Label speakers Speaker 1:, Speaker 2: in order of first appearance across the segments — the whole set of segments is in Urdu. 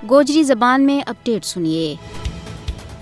Speaker 1: گوجری زبان میں اپڈیٹ سنیے۔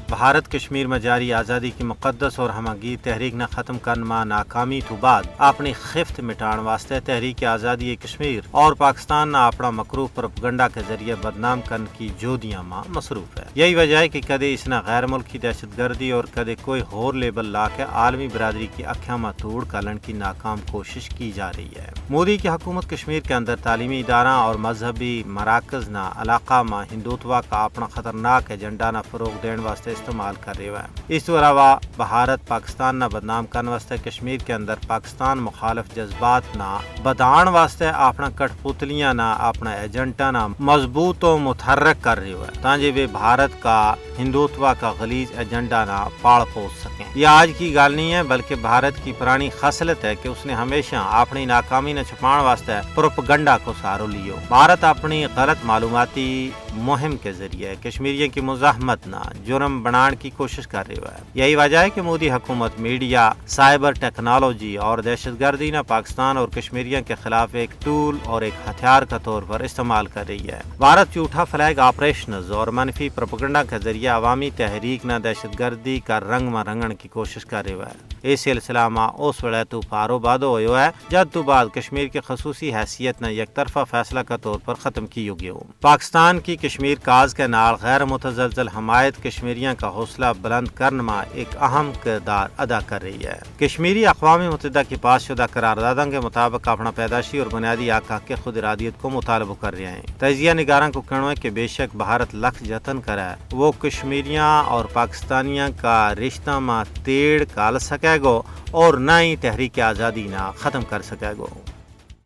Speaker 2: بھارت کشمیر میں جاری آزادی کی مقدس اور ہمگیر تحریک نہ ختم کرنا ناکامی تو بعد اپنی خفت مٹان واسطے تحریک آزادی کشمیر اور پاکستان نہ اپنا مکروہ پروپگنڈا کے ذریعے بدنام کرنے کی جودیاں ماں مصروف ہے۔ یہی وجہ ہے کہ کدے اس نے غیر ملکی دہشت گردی اور کدے کوئی ہور لیبل لا کے عالمی برادری کی اکھیاں میں توڑ کرنے کی ناکام کوشش کی جا رہی ہے۔ مودی کی حکومت کشمیر کے اندر تعلیمی ادارہ اور مذہبی مراکز نہ علاقہ میں ہندوتوا کا اپنا خطرناک ایجنڈا نہ فروغ دینے واسطے استعمال کر رہے ہیں۔ اس کے علاوہ بھارت پاکستان نہ بدنام کرنے واسطے کشمیر کے اندر پاکستان مخالف جذبات نہ بدان واسطے اپنا کٹ پتلیاں نہ اپنا ایجنڈا نہ مضبوط و متحرک کر رہے ہیں تاکہ وہ بھارت کا ہندوتوا کا غلیظ ایجنڈا نہ پاڑ پوچھ سکیں۔ یہ آج کی گال نہیں ہے بلکہ بھارت کی پرانی خصلت ہے کہ اس نے ہمیشہ اپنی ناکامی نہ چھپان واسطے پروپگنڈا کو سہارو لیو۔ بھارت اپنی غلط معلوماتی مہم کے ذریعے کشمیریوں کی مزاحمت نہ جرم بنانے کی کوشش کر رہی ہے۔ یہی وجہ ہے کہ مودی حکومت میڈیا، سائبر ٹیکنالوجی اور دہشت گردی نہ پاکستان اور کشمیریوں کے خلاف ایک ٹول اور ایک ہتھیار کے طور پر استعمال کر رہی ہے۔ بھارت جھوٹا فلیگ آپریشنز اور منفی پروپگنڈا کے ذریعے عوامی تحریک نہ دہشت گردی کا رنگ میں رنگن کی کوشش کر رہی ہے۔ اس سلسلہ میں اس وقت تو پارو بادو ہوئے ہے جب تو بعد کشمیر کی خصوصی حیثیت نہ یک طرفہ فیصلہ کے طور پر ختم کی ہوگی ہو۔ پاکستان کی کشمیر کاز کے نال غیر متزلزل حمایت کشمیریوں کا حوصلہ بلند کرنے میں ایک اہم کردار ادا کر رہی ہے۔ کشمیری اقوام متحدہ کی پاس شدہ قراردادوں کے مطابق اپنا پیدائشی اور بنیادی حق کے خود ارادیت کو مطالبہ کر رہے ہیں۔ تجزیہ نگاروں کو کہنا ہے کہ بے شک بھارت لکھ جتن کرے وہ کشمیریاں اور پاکستانیاں کا رشتہ میں تیڑ کال سکے گو اور نہ ہی تحریک آزادی نہ ختم کر سکے گو۔